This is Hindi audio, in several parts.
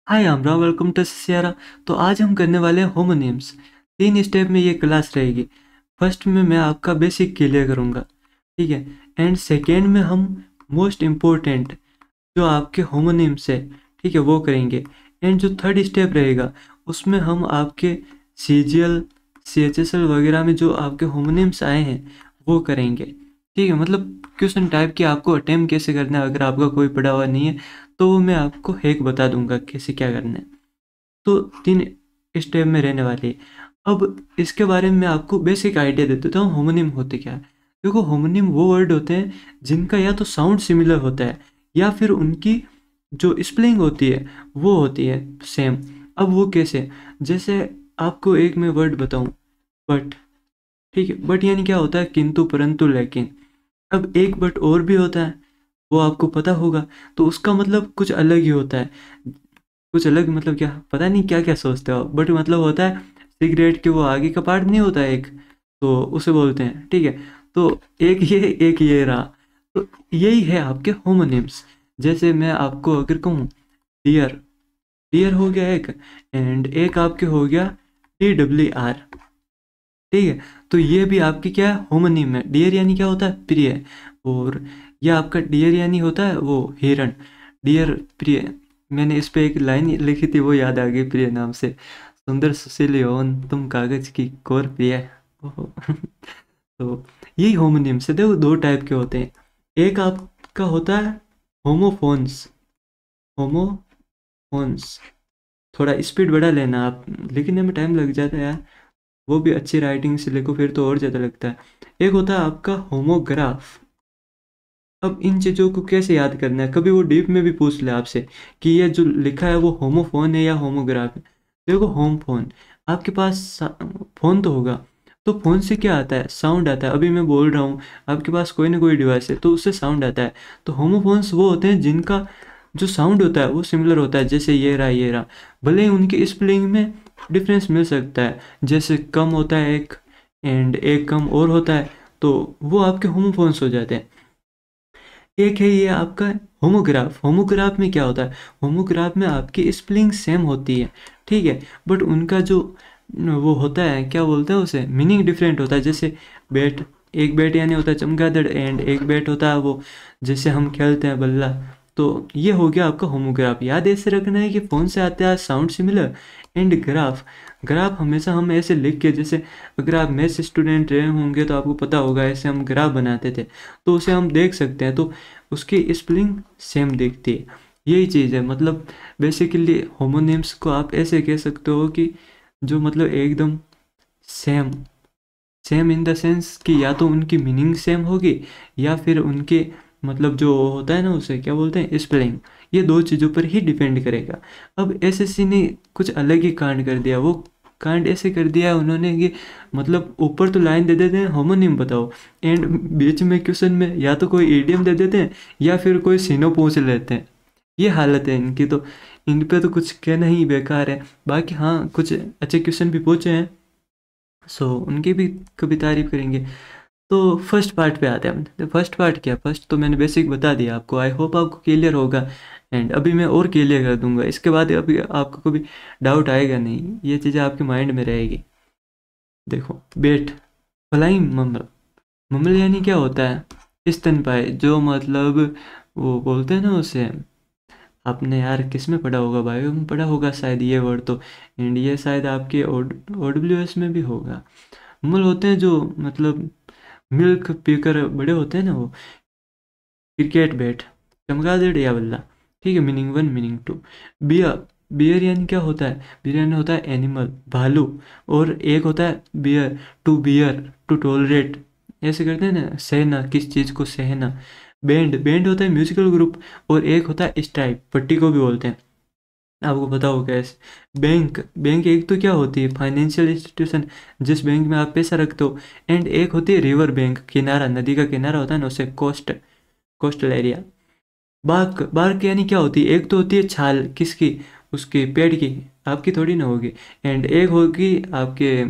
हाय आमरा, वेलकम टू सियारा। तो आज हम करने वाले हैं होमोनिम्स। 3 स्टेप में ये क्लास रहेगी। फर्स्ट में मैं आपका बेसिक क्लियर करूँगा, ठीक है। एंड सेकेंड में हम मोस्ट इम्पोर्टेंट जो आपके होमोनिम्स है, ठीक है, वो करेंगे। एंड जो थर्ड स्टेप रहेगा उसमें हम आपके CGL CHSL वगैरह में जो आपके होमोनिम्स आए हैं वो करेंगे, ठीक है। मतलब क्वेश्चन टाइप की आपको अटेम्प्ट कैसे करना है, अगर आपका कोई पढ़ा हुआ नहीं है तो वो मैं आपको हैक बता दूंगा कैसे क्या करना है। तो 3 स्टेप में रहने वाली है। अब इसके बारे में मैं आपको बेसिक आइडिया दे देता हूँ होमोनिम होते क्या है। देखो, होमोनिम वो वर्ड होते हैं जिनका या तो साउंड सिमिलर होता है या फिर उनकी जो स्पेलिंग होती है वो होती है सेम। अब वो कैसे, जैसे आपको एक मैं वर्ड बताऊं, बट, ठीक है। बट यानी क्या होता है, किंतु परंतु लेकिन। अब एक बट और भी होता है, वो आपको पता होगा। तो उसका मतलब कुछ अलग ही होता है। कुछ अलग मतलब क्या, पता नहीं क्या क्या सोचते हो, बट मतलब होता है सिगरेट के वो आगे का पार्ट नहीं होता एक, तो उसे बोलते हैं, ठीक है। तो एक ये रहा। तो यही है आपके होमोनिम्स। जैसे मैं आपको अगर कहूँ डियर, डियर हो गया एक, एंड एक आपके हो गया DWR, ठीक है। तो ये भी आपकी क्या है, होमोनिम है। डियर यानी क्या होता है, प्रिय। और ये आपका डियर यानी होता है वो हिरण, डियर प्रिय। मैंने इस पे एक लाइन लिखी थी, वो याद आ गई प्रिय नाम से। सुंदर सुशील यौवन तुम कागज की कोर प्रिय। ओहो। तो यही होमोनिम से देखो 2 टाइप के होते हैं। एक आपका होता है होमोफोन्स, होमोफोन्स। थोड़ा स्पीड बढ़ा लेना आप, लिखने में टाइम लग जाता है यार। वो भी अच्छी राइटिंग से लिखो फिर तो और ज़्यादा लगता है। एक होता है आपका होमोग्राफ। अब इन चीज़ों को कैसे याद करना है, कभी वो डीप में भी पूछ ले आपसे कि ये जो लिखा है वो होमोफोन है या होमोग्राफ है। देखो, होम फोन, आपके पास फोन तो होगा, तो फोन से क्या आता है, साउंड आता है। अभी मैं बोल रहा हूँ, आपके पास कोई ना कोई डिवाइस है तो उससे साउंड आता है। तो होमोफोन्स वो होते हैं जिनका जो साउंड होता है वो सिमिलर होता है, जैसे ये रहा। भले ही उनके स्पेलिंग में डिफरेंस मिल सकता है, जैसे कम होता है एक, एंड एक कम और होता है, तो वो आपके होमोफोन्स हो जाते हैं। एक है ये आपका होमोग्राफ। होमोग्राफ में क्या होता है, होमोग्राफ में आपकी स्पेलिंग सेम होती है, ठीक है। बट उनका जो वो होता है, क्या बोलते हैं उसे, मीनिंग डिफरेंट होता है। जैसे बैट, एक बैट यानी होता है चमगादड़, एंड एक बैट होता है वो जैसे हम खेलते हैं बल्ला। तो ये हो गया आपका होमोग्राफ। याद ऐसे रखना है कि फ़ोन से आता है sound similar. And graph, graph हमेशा हम ऐसे लिख के, जैसे अगर आप मैथ्स स्टूडेंट रहे होंगे तो आपको पता होगा ऐसे हम ग्राफ बनाते थे, तो उसे हम देख सकते हैं, तो उसकी स्पेलिंग सेम दिखती है। यही चीज़ है, मतलब बेसिकली होमोनिम्स को आप ऐसे कह सकते हो कि जो मतलब एकदम same, same in the sense कि या तो उनकी मीनिंग सेम होगी या फिर उनके मतलब जो होता है ना उसे क्या बोलते हैं, स्पेलिंग। ये 2 चीज़ों पर ही डिपेंड करेगा। अब SSC ने कुछ अलग ही कांड कर दिया। वो कांड ऐसे कर दिया है उन्होंने कि मतलब ऊपर तो लाइन दे देते हैं होमोनिम बताओ, एंड बीच में क्वेश्चन में या तो कोई ईडियम दे देते हैं या फिर कोई सिनो पूछ लेते हैं। ये हालत है इनकी। तो इन पे तो कुछ कहना ही बेकार है। बाकी हाँ, कुछ अच्छे क्वेश्चन भी पूछे हैं, सो उनकी भी कभी तारीफ करेंगे। तो फर्स्ट पार्ट पे आते हैं हम। तो फर्स्ट पार्ट क्या, फर्स्ट तो मैंने बेसिक बता दिया आपको, आई होप आपको क्लियर होगा। एंड अभी मैं और क्लियर कर दूंगा, इसके बाद अभी आपको कभी डाउट आएगा नहीं, ये चीज़ें आपके माइंड में रहेगी। देखो, बेट, फ्लाइंग ममल। ममल यानी क्या होता है, स्तनपायी, जो मतलब वो बोलते हैं ना उसे, आपने यार किस में पढ़ा होगा, बायो में पढ़ा होगा शायद ये वर्ड तो। एंड ये शायद आपके OWS में भी होगा। ममल होते हैं जो मतलब मिल्क पीकर बड़े होते हैं ना वो। क्रिकेट बैट, चमगादड़ या बल्ला, ठीक है। Meaning 1, meaning 2। बियर, बियर यानी क्या होता है, बियर यानी होता है एनिमल, भालू। और एक होता है bear, to bear, to tolerate, ऐसे करते हैं ना, सहना, किस चीज़ को सहना। बैंड, बैंड होता है म्यूजिकल ग्रुप। और एक होता है स्ट्राइप, पट्टी को भी बोलते हैं, आपको पता होगा ऐसे। बैंक, बैंक एक तो क्या होती है, फाइनेंशियल इंस्टीट्यूशन, जिस बैंक में आप पैसा रखते हो। एंड एक होती है रिवर बैंक, किनारा, नदी का किनारा होता है ना उसे coast, coastal area. Bark, bark यानी क्या होती है, एक तो होती है छाल किसकी, उसके पेड़ की, आपकी थोड़ी ना होगी। एंड एक होगी आपके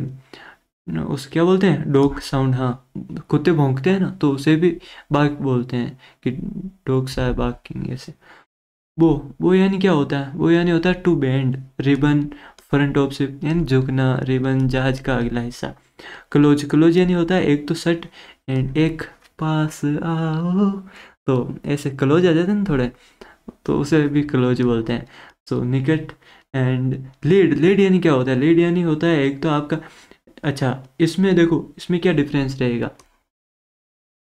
उस क्या बोलते हैं, डॉग साउंड, हाँ, कुत्ते भौंकते हैं ना तो उसे भी बार्क बोलते हैं कि डॉग्स आर बार्किंग, ऐसे। बो बो यानी क्या होता है? वो यानी होता है to bend, ribbon front of ship यानी झुकना, रिबन जहाज का अगला हिस्सा। क्लोज क्लोज यानी होता है एक तो सट एंड एक पास आओ, तो ऐसे क्लोज आ जाते हैं ना थोड़े, तो उसे भी क्लोज बोलते हैं। सो निकट एंड लीड लीड यानी क्या होता है? लीड यानी होता है एक तो आपका, अच्छा इसमें देखो इसमें क्या डिफरेंस रहेगा,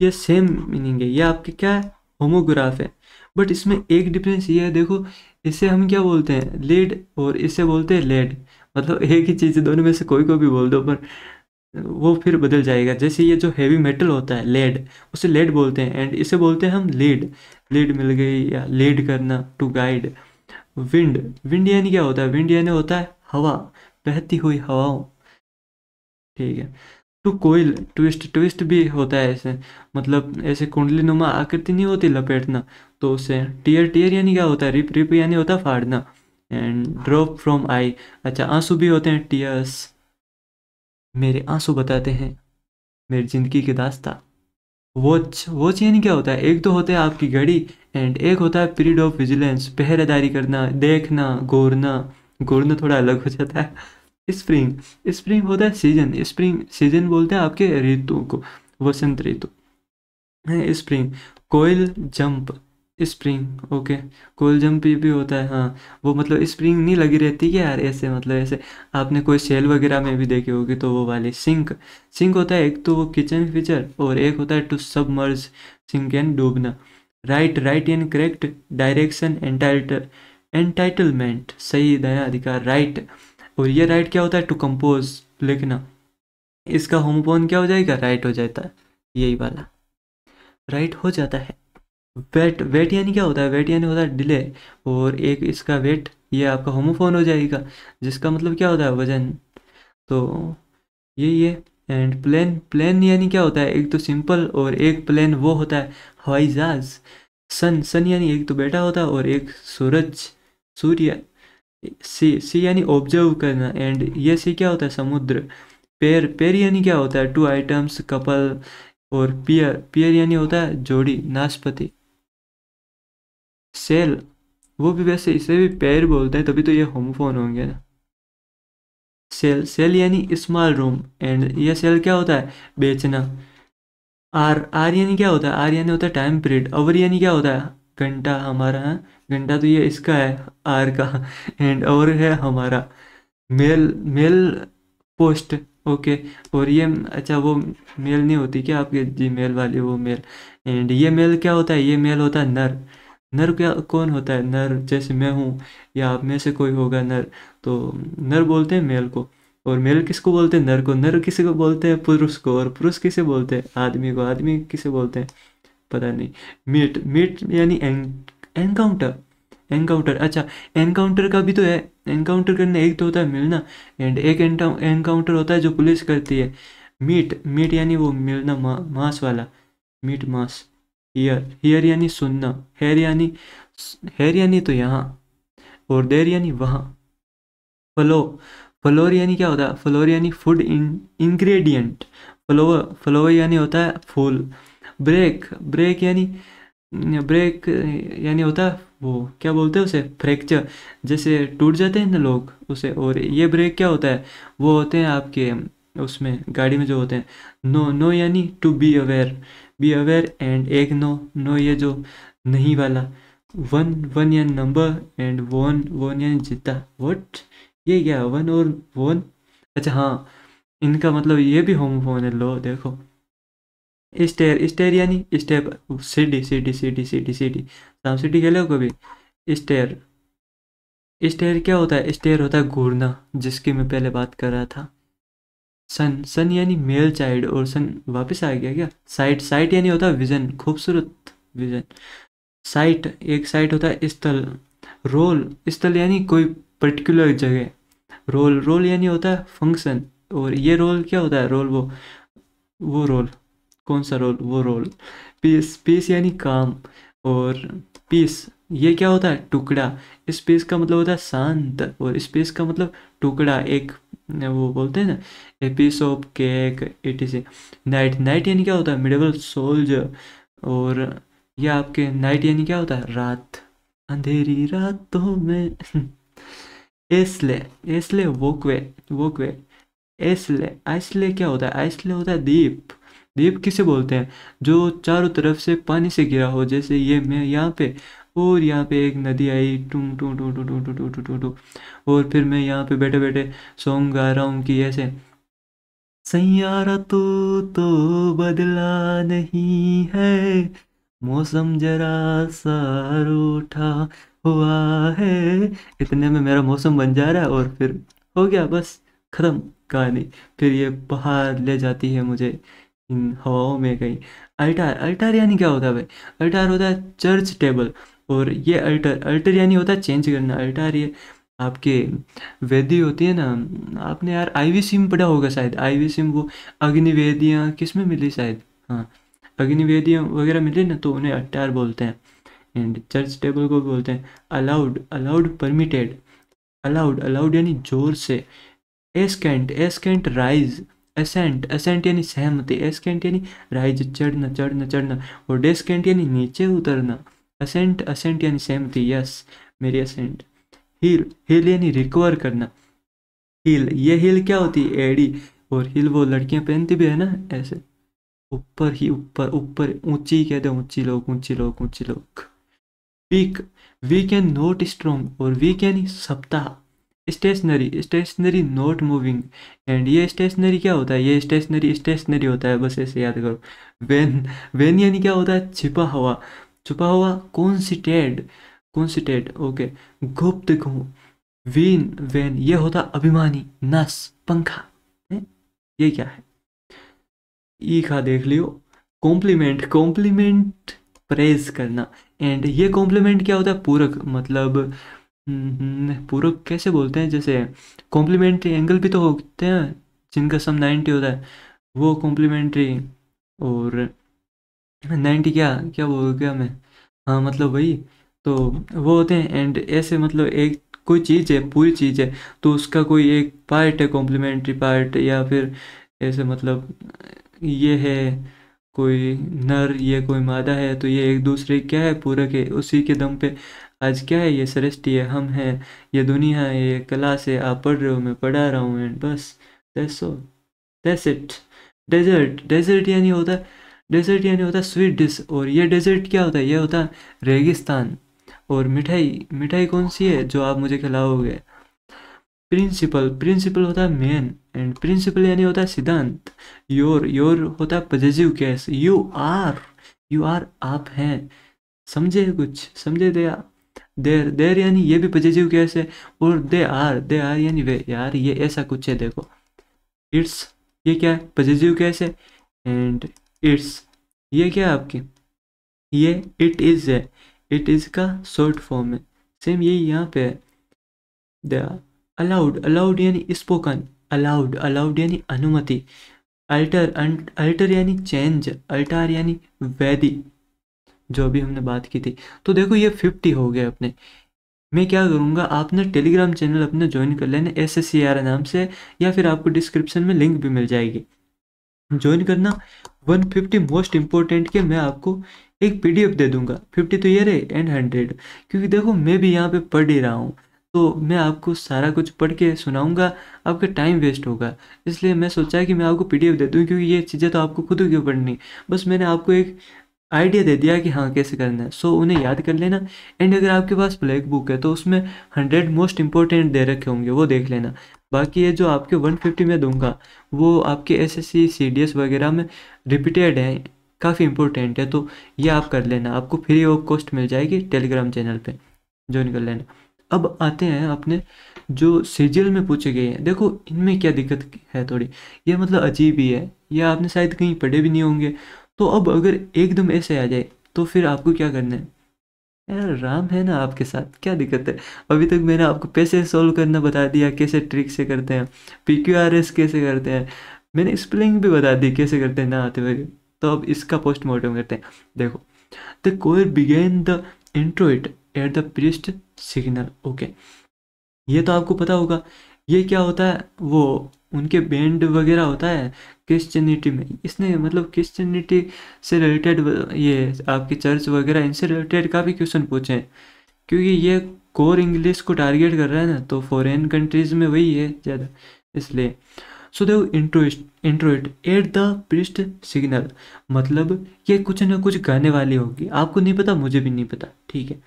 ये सेम मीनिंग है, ये आपके क्या है, होमोग्राफ है, बट इसमें एक डिफरेंस ये है देखो, इसे हम क्या बोलते हैं लीड और इसे बोलते हैं लेड, मतलब एक ही चीज़ दोनों में से कोई को भी बोल दो पर वो फिर बदल जाएगा। जैसे ये जो हैवी मेटल होता है लेड, उसे लेड बोलते हैं एंड इसे बोलते हैं हम लीड, लीड मिल गई या लीड करना, टू गाइड। विंड विंड यानी क्या होता है? विंड यानी होता है हवा, बहती हुई हवाओं, ठीक है। टू कोइल ट्विस्ट ट्विस्ट भी होता है ऐसे, मतलब ऐसे कुंडली नुमा आकृति नहीं होती लपेटना, तो उसे टीयर टीयर यानी क्या होता है? रिप रिप यानी होता है फाड़ना एंड ड्रॉप फ्रॉम आई, अच्छा आंसू भी होते हैं टीयर्स, मेरे आंसू बताते हैं मेरी जिंदगी की दास्ता। वॉच वॉच यानी क्या होता है? एक तो होता है आपकी घड़ी एंड एक होता है पीरियड ऑफ विजिलेंस, पहरेदारी करना, देखना, घूरना, घूरना थोड़ा अलग हो जाता है। स्प्रिंग स्प्रिंग होता है सीजन, स्प्रिंग सीजन बोलते हैं आपके ऋतु को, वसंत ऋतु है स्प्रिंग। कोयल जंप स्प्रिंग, ओके, कोयल जंप भी होता है, हाँ वो मतलब स्प्रिंग नहीं लगी रहती क्या यार ऐसे, मतलब ऐसे आपने कोई सेल वगैरह में भी देखी होगी, तो वो वाली सिंक, सिंक होता है एक तो वो किचन फीचर और एक होता है टू सबमर्ज, सिंक यानी डूबना। राइट राइट यानी करेक्ट, डायरेक्शन एंटाइटलमेंट सही दया अधिकार, राइट, और ये राइट क्या होता है? टू कंपोज लिखना, इसका होमोफोन क्या हो जाएगा? राइट हो जाता है, यही वाला राइट हो जाता है। वेट वेट यानी क्या होता है? वेट यानी होता है डिले, और एक इसका वेट ये आपका होमोफोन हो जाएगा, जिसका मतलब क्या होता है? वजन, तो ये एंड प्लेन प्लेन यानी क्या होता है? एक तो सिंपल और एक प्लेन वो होता है हवाई जहाज। सन सन यानी एक तो बेटा होता है और एक सूरज, सूर्य। सी यानी ऑब्जर्व करना एंड ये सी क्या होता है? समुद्र। पेयर पेयर यानी क्या होता है? टू आइटम्स कपल, और पियर पियर यानी होता है जोड़ी, नाशपाती। सेल वो भी वैसे इसे भी पेयर बोलते हैं, तभी तो ये होमोफोन होंगे ना। सेल सेल यानी स्मॉल रूम एंड ये सेल क्या होता है? बेचना। आर आर यानी क्या होता है? आर यानी होता है टाइम पीरियड। आवर यानी क्या होता है? घंटा हमारा है, घंटा तो ये इसका है आर का एंड आवर है हमारा। मेल मेल पोस्ट, ओके, और ये अच्छा वो मेल नहीं होती क्या आपके जी मेल वाली वो मेल, एंड ये मेल क्या होता है? ये मेल होता है नर। नर क्या कौन होता है? नर जैसे मैं हूँ या आप में से कोई होगा नर, तो नर बोलते हैं मेल को, और मेल किसको बोलते हैं? नर को। नर किसी को बोलते हैं? पुरुष को। और पुरुष किसे बोलते हैं? आदमी को। आदमी किसे बोलते हैं? पता नहीं। मीट मीट यानी एनकाउंटर, एनकाउंटर, अच्छा एनकाउंटर का भी तो है, एनकाउंटर करना एक तो होता है मिलना एंड एक एनकाउंटर होता है जो पुलिस करती है। मीट मीट यानी वो मिलना, मांस वाला, मीट मांस। हियर हियर यानी सुनना, हेयर यानी तो यहाँ, और देर यानी वहाँ। फ्लो फ्लोर यानी क्या होता है? फ्लोर यानी फूड इंग्रेडिएंट। फ्लोवर फ्लोवर यानी होता है फूल। ब्रेक ब्रेक यानी ब्रेक यानी होता है वो क्या बोलते हैं उसे? फ्रैक्चर, जैसे टूट जाते हैं ना लोग उसे। और ये ब्रेक क्या होता है? वो होते हैं आपके उसमें गाड़ी में जो होते हैं। नो नो यानी टू बी अवेयर एंड एक नो नो ये जो नहीं वाला। वन वन यानी नंबर एंड वन वन यानी जीता। व्हाट, ये क्या वन और वन? अच्छा हाँ, इनका मतलब ये भी होमोफोन है, लो देखो। स्टेयर स्टेयर यानी स्टेप, सीढ़ी सीढ़ी सीढ़ी सीढ़ी सीढ़ी, साम सीढ़ी खेले हो कभी? स्टेयर स्टेयर क्या होता है? स्टेयर होता है घूरना, जिसकी मैं पहले बात कर रहा था। सन सन यानी मेल चाइल्ड, और सन वापस आ गया क्या? साइट साइट यानी होता है विजन, खूबसूरत विजन। साइट एक साइट होता है स्थल। रोल स्थल यानी कोई पर्टिकुलर जगह। रोल रोल यानी होता है फंक्शन, और ये रोल क्या होता है? रोल वो रोल, कौन सा रोल? वो रोल। पीस पीस यानी काम, और पीस ये क्या होता है? टुकड़ा। स्पेस का मतलब होता है शांत, और स्पेस का मतलब टुकड़ा, एक वो बोलते हैं ना, a piece of cake it is. Night night यानी क्या होता है? मिडेबल सोल्जर, और ये आपके नाइट यानी क्या होता है? रात, अंधेरी रातों में। एसले, एसले वोकवे, वोकवे, एसले, आइसले क्या होता है? आइसले होता है दीप। दीप किसे बोलते हैं? जो चारों तरफ से पानी से घिरा हो, जैसे ये मैं यहाँ पे, और यहाँ पे एक नदी आई, टूं टूं टूं टूं टूं टूं टूं टूं टूं टूं, और फिर मैं यहाँ पे बैठे बैठे सॉन्ग गा रहा हूँ कि ऐसे, सैयारा तो बदला नहीं है, मौसम जरा सा रूठा हुआ है। इतने में मेरा मौसम बन जा रहा है और फिर हो गया, बस खत्म कहानी। फिर ये बाहर ले जाती है मुझे इन हवाओं में कहीं। अल्टार, अल्टार यानी क्या होता है भाई? अल्टार होता है चर्च टेबल। और ये अल्टर, अल्टर यानी होता है चेंज करना। अल्टार ये आपके वेदी होती है ना, आपने यार आईवी सिम पढ़ा होगा शायद। आईवी सिम वो अग्निवेदियाँ किस में मिली शायद, हाँ अग्निवेदियाँ वगैरह मिली ना, तो उन्हें अल्टार बोलते हैं। एंड चर्च टेबल को बोलते हैं allowed, allowed permitted, allowed, allowed यानी जोर से। एस्केंट, एस्केंट राइज, असेंट, असेंट यानी सहमति, एस्केंट यानी राइज चढ़ना चढ़ना चढ़ना, और डेस्केंट यानी नीचे उतरना। असेंट, असेंट यानी सहमति, यस मेरी असेंट। हील, हील यानी रिकवर करना। हील, ये हील क्या होती है? एड़ी। और हील वो लड़कियां पहनती भी है ना ऐसे, ऊपर ही ऊपर, ऊपर ऊंची कहते हैं, ऊंची लोग, ऊंची लोग, ऊंची लोग। Weak, weak and not strong, और वीक यानी सप्ताह। Stationary, stationary not moving. And ये स्टेशनरी क्या होता है? ये स्टेशनरी, स्टेशनरी होता है, बस ऐसे याद करो। वेन, वेन यानी क्या होता है? छिपा हुआ, छुपा हुआ। कॉन्सिटेड, कॉन्सिटेड, ओके। गुप्त गुण, वीन, वेन ये होता अभिमानी। नस, पंखा है? ये क्या है? ई खा देख लियो। कॉम्प्लीमेंट, कॉम्प्लीमेंट प्रेज करना। एंड ये कॉम्प्लीमेंट क्या होता है? पूरक, मतलब पूरक कैसे बोलते हैं? जैसे कॉम्प्लीमेंट्री एंगल भी तो होते हैं जिनका सम 90 होता है, वो कॉम्प्लीमेंट्री। और 90 क्या क्या बोल गया मैं, हाँ मतलब वही, तो वो होते हैं। एंड ऐसे मतलब एक कोई चीज़ है, पूरी चीज़ है, तो उसका कोई एक पार्ट है कॉम्प्लीमेंट्री पार्ट, या फिर ऐसे मतलब ये है कोई नर, ये कोई मादा है, तो ये एक दूसरे क्या है? पूरक है। उसी के दम पे आज क्या है? ये सृष्टि है, हम हैं, ये दुनिया है, ये क्लास है, आप पढ़ रहे हो, मैं पढ़ा रहा हूँ, एंड बस that's all, that's it. Desert, desert यानी होता है, डेजर्ट यानी होता है स्वीट डिश। और ये डेजर्ट क्या होता है? ये होता है रेगिस्तान। और मिठाई, मिठाई कौन सी है जो आप मुझे खिलाओगे? प्रिंसिपल, प्रिंसिपल होता है मेन। एंड प्रिंसिपल यानी होता है सिद्धांत। योर, योर होता है possessive case. You are, you are आप हैं। समझे? कुछ समझे? देर, देर यानी ये भी पॉजेसिव केस है। और दे आर यानी वे, यार ये ऐसा कुछ है देखो। इट्स, ये क्या है? पॉजेसिव केस है। एंड इट्स, ये क्या है आपकी? ये इट इज़ है, इट इज़ का शॉर्ट फॉर्म है। सेम यही यहाँ पे है। द अलाउड, अलाउड यानी स्पोकन। अलाउड, अलाउड यानी अनुमति। अल्टर, अल्टर यानी चेंज। अल्टार यानी वैदी, जो अभी हमने बात की थी। तो देखो ये 50 हो गए अपने। मैं क्या करूँगा, आप ना टेलीग्राम चैनल अपने ज्वाइन कर लेना SSCR नाम से, या फिर आपको डिस्क्रिप्शन में लिंक भी मिल जाएगी, ज्वाइन करना। 150 मोस्ट इम्पोर्टेंट के मैं आपको एक PDF दे दूंगा। 50 तो ये रहे, एंड 100, क्योंकि देखो मैं भी यहाँ पे पढ़ ही रहा हूँ, तो मैं आपको सारा कुछ पढ़ के सुनाऊंगा, आपका टाइम वेस्ट होगा। इसलिए मैं सोचा है कि मैं आपको PDF दे दूँ, क्योंकि ये चीज़ें तो आपको खुद क्यों पढ़नी, बस मैंने आपको एक आइडिया दे दिया कि हाँ कैसे करना है। सो उन्हें याद कर लेना। एंड अगर आपके पास ब्लैक बुक है तो उसमें 100 मोस्ट इंपॉर्टेंट दे रखे होंगे, वो देख लेना। बाकी ये जो आपके 150 में दूंगा, वो आपके SSC CDS वगैरह में रिपीटेड है, काफ़ी इंपॉर्टेंट है, तो ये आप कर लेना, आपको फ्री ऑफ कॉस्ट मिल जाएगी टेलीग्राम चैनल पे, ज्वाइन कर लेना। अब आते हैं अपने जो सीजीएल में पूछे गए हैं। देखो इनमें क्या दिक्कत है थोड़ी, ये मतलब अजीब ही है, ये आपने शायद कहीं पढ़े भी नहीं होंगे। तो अब अगर एकदम ऐसे आ जाए तो फिर आपको क्या करना है? यार राम है ना आपके साथ, क्या दिक्कत है? अभी तक मैंने आपको कैसे सोल्व करना बता दिया, कैसे ट्रिक से करते हैं, PQRS कैसे करते हैं, मैंने स्पेलिंग भी बता दी कैसे करते हैं ना आते हुए। तो अब इसका पोस्टमार्टम करते हैं। देखो, the choir began the introit at the priest signal, okay, ये तो आपको पता होगा। ये क्या होता है? वो उनके बैंड वगैरह होता है क्रिश्चियनिटी में। इसने मतलब क्रिश्चियनिटी से रिलेटेड, ये आपकी चर्च वगैरह, इनसे रिलेटेड काफ़ी क्वेश्चन पूछे हैं। क्योंकि ये कोर इंग्लिश को टारगेट कर रहा है ना, तो फॉरेन कंट्रीज में वही है ज़्यादा, इसलिए। सो देखो इंट्रोइट एट द प्रिस्ट सिग्नल, मतलब ये कुछ ना कुछ गाने वाली होगी, आपको नहीं पता, मुझे भी नहीं पता, ठीक है।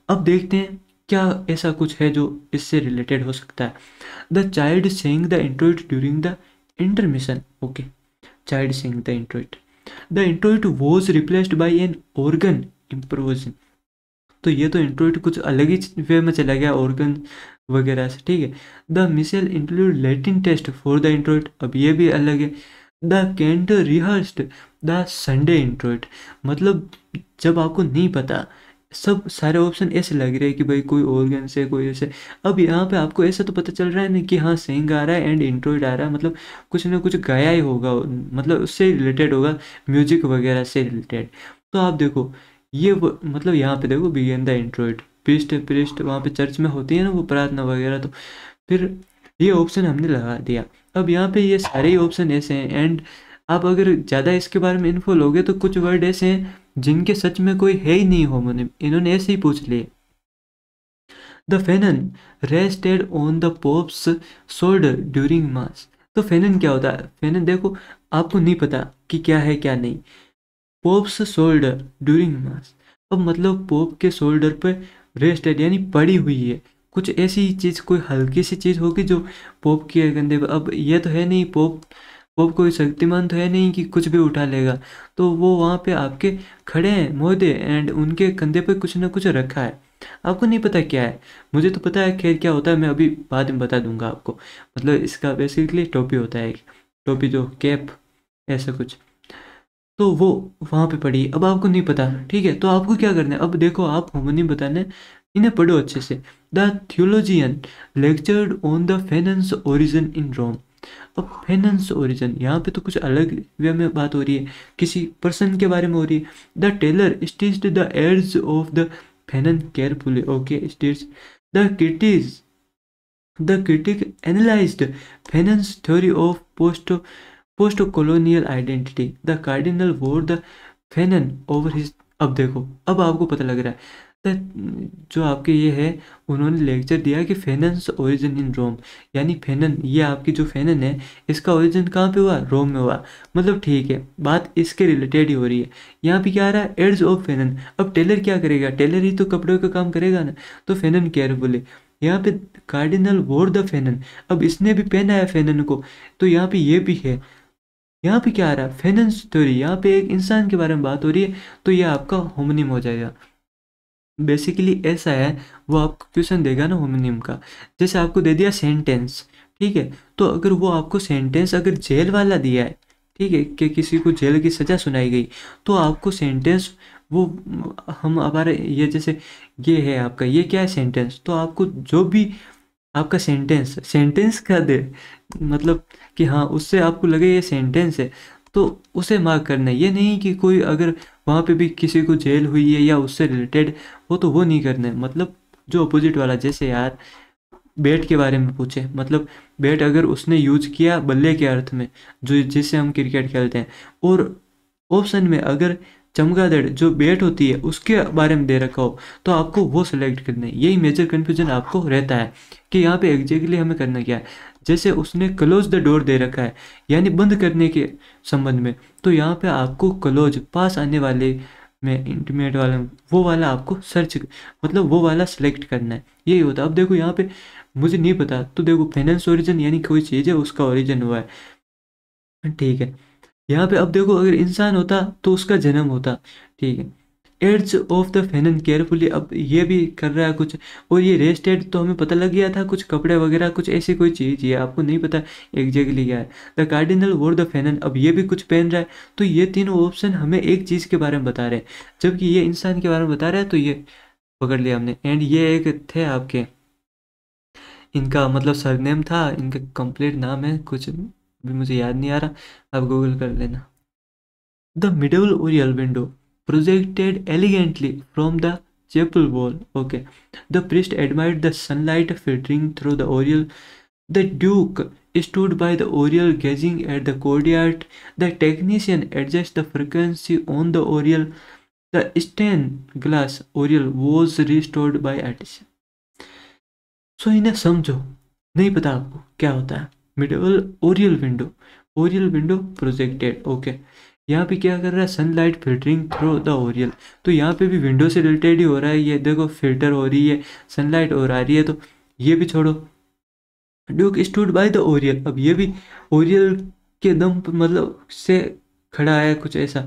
अब देखते हैं क्या ऐसा कुछ है जो इससे रिलेटेड हो सकता है। The child saying the introit during the intermission, okay, child saying the introit, the introit was replaced by an organ improvisation. तो ये तो इंट्रोइट कुछ अलग ही वे में चला गया ऑर्गन वगैरह से, ठीक है। The missal include Latin test for the introit, अब ये भी अलग है। The cant rehearsed the Sunday introit, मतलब जब आपको नहीं पता, सब सारे ऑप्शन ऐसे लग रहे हैं कि भाई कोई ऑर्गन से कोई ऐसे, अब यहाँ पे आपको ऐसा तो पता चल रहा है ना कि हाँ सिंग आ रहा है एंड इंट्रोइट आ रहा है, मतलब कुछ ना कुछ गाया ही होगा, मतलब उससे रिलेटेड होगा, म्यूजिक वगैरह से रिलेटेड। तो आप देखो ये मतलब यहाँ पे देखो बिगिन द इंट्रोइट, प्रीस्ट प्रीस्ट वहाँ पे चर्च में होती है ना वो प्रार्थना वगैरह, तो फिर ये ऑप्शन हमने लगा दिया। अब यहाँ पे ये सारे ही ऑप्शन ऐसे हैं, एंड आप अगर ज़्यादा इसके बारे में इन्फो लोगे तो कुछ वर्ड ऐसे हैं जिनके सच में कोई है ही नहीं होमोनिम, इन्होंने ऐसे ही पूछ लिए। The fanon rested on the pope's shoulder during mass, तो फेनन क्या होता है, फेनन देखो आपको नहीं पता कि क्या है क्या नहीं। पोप्स शोल्डर ड्यूरिंग मास, अब मतलब पोप के शोल्डर पर रेस्टेड यानी पड़ी हुई है, कुछ ऐसी चीज़, कोई हल्की सी चीज़ होगी जो पोप के कंधे पर। अब ये तो है नहीं, पोप पोप कोई शक्तिमान तो है नहीं कि कुछ भी उठा लेगा, तो वो वहाँ पे आपके खड़े हैं महोदय, एंड उनके कंधे पे कुछ ना कुछ रखा है, आपको नहीं पता क्या है, मुझे तो पता है खैर क्या होता है, मैं अभी बाद में बता दूंगा आपको। मतलब इसका बेसिकली टोपी होता है, एक टोपी जो कैप ऐसा कुछ, तो वो वहाँ पे पड़ी, अब आपको नहीं पता, ठीक है, तो आपको क्या करना है, अब देखो आप होमोनिम बताने, इन्हें पढ़ो अच्छे से। The theologian lectured on the fanon's origin in Rome, अब फेनन्स ओरिजिन यहाँ पे तो कुछ अलग वे में बात हो रही है, किसी पर्सन के बारे में हो रही है। The tailor stitched the edges of the fanon carefully, okay, stitch the critics the critic analyzed Fanon's theory of post-colonial identity. The cardinal wore the Fanon over his, अब देखो अब आपको पता लग रहा है, जो आपके ये है, उन्होंने लेक्चर दिया कि फेनन्स ओरिजिन इन रोम, यानी फेनन, ये आपकी जो फेनन है इसका ओरिजिन कहाँ पे हुआ, रोम में हुआ, मतलब ठीक है बात इसके रिलेटेड ही हो रही है। यहाँ पे क्या आ रहा है, एड्स ऑफ फेनन, अब टेलर क्या करेगा, टेलर ही तो कपड़ों का काम करेगा ना, तो फेनन केयरफुली, यहाँ पे कार्डिनल वोर द फेनन, अब इसने भी पहना है फेनन को, तो यहाँ पे ये भी है। यहाँ पे क्या आ रहा है, फेनन्स थ्योरी, यहाँ पे एक इंसान के बारे में बात हो रही है, तो ये आपका होमोनिम हो जाएगा। बेसिकली ऐसा है, वो आपको क्वेश्चन देगा ना होमोनिम का, जैसे आपको दे दिया सेंटेंस, ठीक है, तो अगर वो आपको सेंटेंस अगर जेल वाला दिया है, ठीक है, कि किसी को जेल की सज़ा सुनाई गई, तो आपको सेंटेंस वो, हम हमारे ये जैसे ये है आपका, ये क्या है सेंटेंस, तो आपको जो भी आपका सेंटेंस सेंटेंस का दे, मतलब कि हाँ उससे आपको लगे ये सेंटेंस है, तो उसे मार्क करना है, ये नहीं कि कोई अगर वहाँ पे भी किसी को जेल हुई है या उससे रिलेटेड हो तो वो नहीं करना है, मतलब जो अपोजिट वाला, जैसे यार बैट के बारे में पूछे, मतलब बैट अगर उसने यूज किया बल्ले के अर्थ में, जो जिससे हम क्रिकेट खेलते हैं, और ऑप्शन में अगर चमगादड़ जो बैट होती है उसके बारे में दे रखा हो, तो आपको वो सिलेक्ट करना है। यही मेजर कन्फ्यूजन आपको रहता है कि यहाँ पे एग्जैक्टली हमें करना क्या है। जैसे उसने क्लोज द डोर दे रखा है यानी बंद करने के संबंध में, तो यहाँ पे आपको क्लोज पास आने वाले में इंटीमेट वाला, वो वाला आपको सर्च, मतलब वो वाला सिलेक्ट करना है, यही होता है। अब देखो यहाँ पे मुझे नहीं पता, तो देखो फाइनेंस ओरिजिन यानी कोई चीज़ है उसका ओरिजिन हुआ है, ठीक है। यहाँ पे अब देखो अगर इंसान होता तो उसका जन्म होता, ठीक है। Ads of the fanon carefully, अब ये भी कर रहा है कुछ, और ये रेस्टेड तो हमें पता लग गया था, कुछ कपड़े वगैरह कुछ ऐसी कोई चीज़ है, आपको नहीं पता एग्जैक्टली क्या है। द कार्डिनल वोर द फेनन, अब ये भी कुछ पहन रहा है, तो ये तीनों ऑप्शन हमें एक चीज़ के बारे में बता रहे हैं, जबकि ये इंसान के बारे में बता रहा है, तो ये पकड़ लिया हमने। एंड ये एक थे आपके, इनका मतलब सरनेम था, इनका कंप्लीट नाम है कुछ भी मुझे याद नहीं आ रहा, आप गूगल कर लेना। The medieval oriel window projected elegantly from the chapel wall. Okay. The priest admired the sunlight filtering through the oriel. The duke stood by the oriel gazing at the courtyard. The technician adjusted the frequency on the oriel. The stained glass oriel was restored by artisan. So इन्हें समझो, नहीं पता आपको क्या होता है middle oriel window. Oriel window projected, okay. यहाँ पे क्या कर रहा है, sunlight filtering through the oriel. तो यहाँ पे भी विंडो से रिलेटेड ही हो रहा है, ये देखो फिल्टर हो रही है, सनलाइट और आ रही है, तो ये भी छोड़ो। Duke stood by the Oryol, अब ये भी ओरियल के दम पे मतलब से खड़ा है कुछ ऐसा,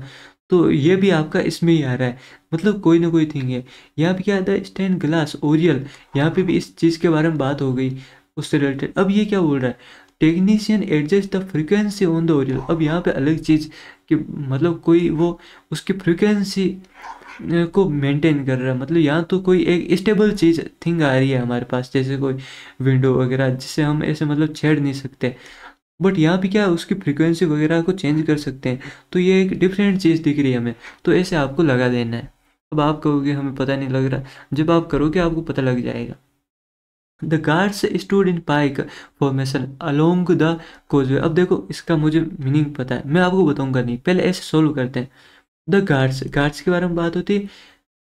तो ये भी आपका इसमें ही आ रहा है, मतलब कोई ना कोई थिंग है। यहाँ पे क्या आता है, स्टेन ग्लास ओरियल, यहाँ पे भी इस चीज़ के बारे में बात हो गई उससे रिलेटेड। अब ये क्या बोल रहा है, technician adjust the frequency on the Oryol. अब यहाँ पे अलग चीज़ कि मतलब कोई वो उसकी फ्रिक्वेंसी को मेंटेन कर रहा है, मतलब यहाँ तो कोई एक स्टेबल चीज़ थिंग आ रही है हमारे पास, जैसे कोई विंडो वगैरह जिससे हम ऐसे मतलब छेड़ नहीं सकते, बट यहाँ पे क्या उसकी फ्रीक्वेंसी वगैरह को चेंज कर सकते हैं। तो ये एक डिफरेंट चीज़ दिख रही है हमें, तो ऐसे आपको लगा देना है। अब आप कहोगे हमें पता नहीं लग रहा, जब आप करोगे आपको पता लग जाएगा। The guards stood in pike formation along the causeway. अब देखो इसका मुझे मीनिंग पता है, मैं आपको बताऊंगा नहीं, पहले ऐसे सोल्व करते हैं। द गार्ड्स, गार्ड्स के बारे में बात होती है,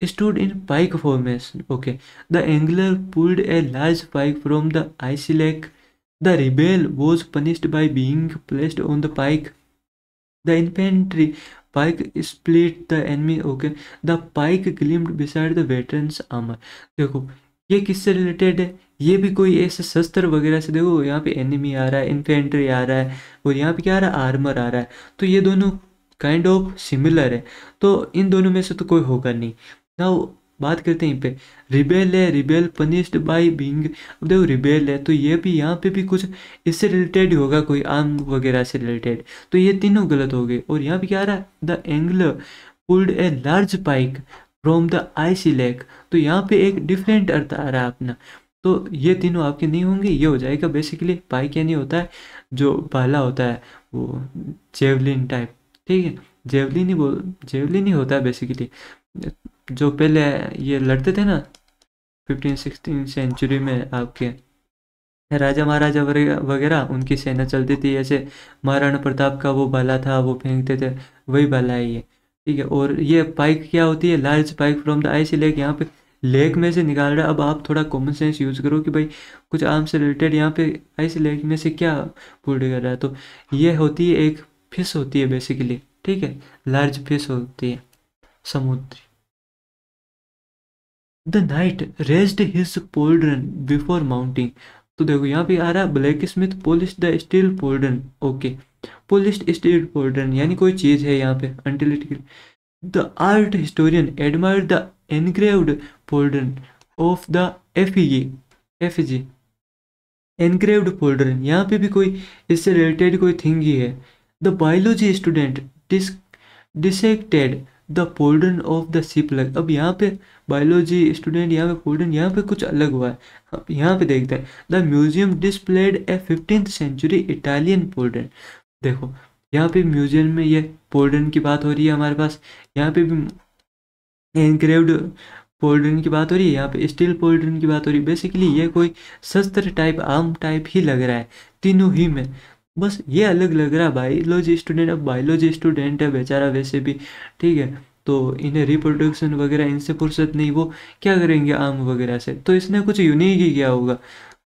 stood in pike formation, okay. The angler pulled a large pike from the icy lake. The rebel was punished by being placed on the pike. The infantry pike split the enemy, okay. The pike gleamed beside the veterans armor। देखो ये किससे रिलेटेड है, ये भी कोई ऐसे शस्त्र वगैरह से, देखो यहाँ पे एनिमी आ रहा है, इन्फेंट्री आ रहा है, और यहाँ पे क्या आ रहा है, आर्मर आ रहा है, तो ये दोनों काइंड ऑफ सिमिलर है, तो इन दोनों में से तो कोई होगा नहीं। नाउ बात करते हैं पे, रिबेल है, रिबेल पनिश्ड बाय बीइंग। अब देखो रिबेल है तो ये भी यहाँ पे भी कुछ इससे रिलेटेड ही होगा, कोई आर्म वगैरह से रिलेटेड, तो ये तीनों गलत हो गए। और यहाँ पे क्या आ रहा है, the angler pulled a large pike from the icy lake, तो यहाँ पे एक डिफरेंट अर्थ आ रहा है अपना, तो ये तीनों आपके नहीं होंगे, ये हो जाएगा बेसिकली पाइक यानी होता है जो भाला होता है वो जेवलिन टाइप, ठीक है। जेवलिन ही बोल, जेवलिन ही होता है बेसिकली, जो पहले ये लड़ते थे ना 15-16 सेंचुरी में, आपके राजा महाराजा वगैरह उनकी सेना चलती थी ऐसे, महाराणा प्रताप का वो भाला था वो फेंकते थे, वही भाला है ये, ठीक है। और ये पाइक क्या होती है, large pike from the icy lake, यहाँ पे लेक में से निकाल रहा है। अब आप थोड़ा कॉमन सेंस यूज़ करो कि भाई कुछ आर्म से रिलेटेड यहाँ पे आइसी लेक में से क्या पुल कर रहा है, तो ये होती है एक फिश होती है बेसिकली, ठीक है, लार्ज फिश होती है समुद्री। The knight raised his pauldron before mounting, तो देखो यहाँ पे आ रहा है blacksmith polish the steel pauldron, okay. Polished steel pauldron यानी कोई चीज़ है यहाँ पे until it, the art historian admire the engraved pauldron of the FEG, FEG engraved pauldron, यहाँ पे भी कोई इससे रिलेटेड कोई थिंग ही है। The biology student dissected the pauldron of the ship lug. अब यहाँ पे बायोलॉजी स्टूडेंट, यहाँ पे पोल्ड्रन, यहाँ पे कुछ अलग हुआ है। अब यहाँ पे देखते हैं, the museum displayed a 15th century Italian pauldron. देखो यहाँ पे म्यूजियम में ये पोल्ड्रन की बात हो रही है हमारे पास, यहाँ पे भी एनग्रेव्ड पोल्ड्रन की बात हो रही है, यहाँ पे स्टील पोल्ड्रन की बात हो रही है। बेसिकली ये कोई शस्त्र टाइप आर्म टाइप ही लग रहा है तीनों ही में, बस ये अलग लग रहा है बायोलॉजी स्टूडेंट। अब बायोलॉजी स्टूडेंट है बेचारा वैसे भी, ठीक है, तो इन्हें रिप्रोडक्शन वगैरह इनसे फुर्सत नहीं, वो क्या करेंगे आर्म वगैरह से, तो इसने कुछ यूनिक ही किया होगा।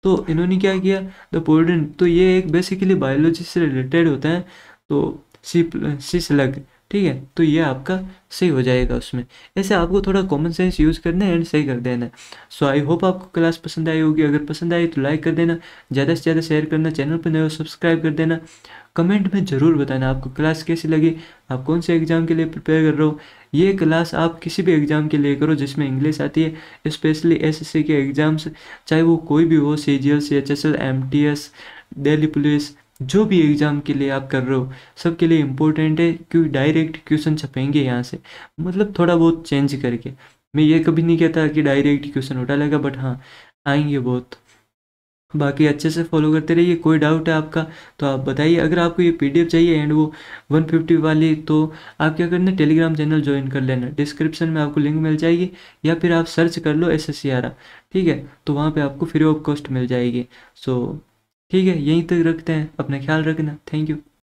तो इन्होंने क्या किया, द पोल्ड्रन, तो ये एक बेसिकली बायोलॉजी से रिलेटेड होता है, तो सिसलग, ठीक है, तो ये आपका सही हो जाएगा उसमें। ऐसे आपको थोड़ा कॉमन सेंस यूज़ करना है एंड सही कर देना है। सो आई होप आपको क्लास पसंद आई होगी, अगर पसंद आई तो लाइक कर देना, ज़्यादा से ज़्यादा शेयर करना, चैनल पर नए हो सब्सक्राइब कर देना। कमेंट में ज़रूर बताना आपको क्लास कैसी लगी, आप कौन से एग्ज़ाम के लिए प्रिपेयर कर रहे हो। ये क्लास आप किसी भी एग्ज़ाम के लिए करो जिसमें इंग्लिश आती है, स्पेशली एसएससी के एग्ज़ाम्स, चाहे वो कोई भी हो, CGL, CHSL, MTS, Delhi police, जो भी एग्ज़ाम के लिए आप कर रहे हो सबके लिए इम्पोर्टेंट है, क्योंकि डायरेक्ट क्वेश्चन छपेंगे यहाँ से, मतलब थोड़ा बहुत चेंज करके। मैं ये कभी नहीं कहता कि डायरेक्ट क्वेश्चन उठा लेगा, बट हाँ आएंगे बहुत। बाकी अच्छे से फॉलो करते रहिए, कोई डाउट है आपका तो आप बताइए। अगर आपको ये PDF चाहिए एंड वो 150 वाली, तो आप क्या करना, टेलीग्राम चैनल ज्वाइन कर लेना, डिस्क्रिप्शन में आपको लिंक मिल जाएगी, या फिर आप सर्च कर लो SSCR, ठीक है, तो वहाँ पे आपको फ्री ऑफ कॉस्ट मिल जाएगी। सो ठीक है, यहीं तक रखते हैं, अपना ख्याल रखना, थैंक यू।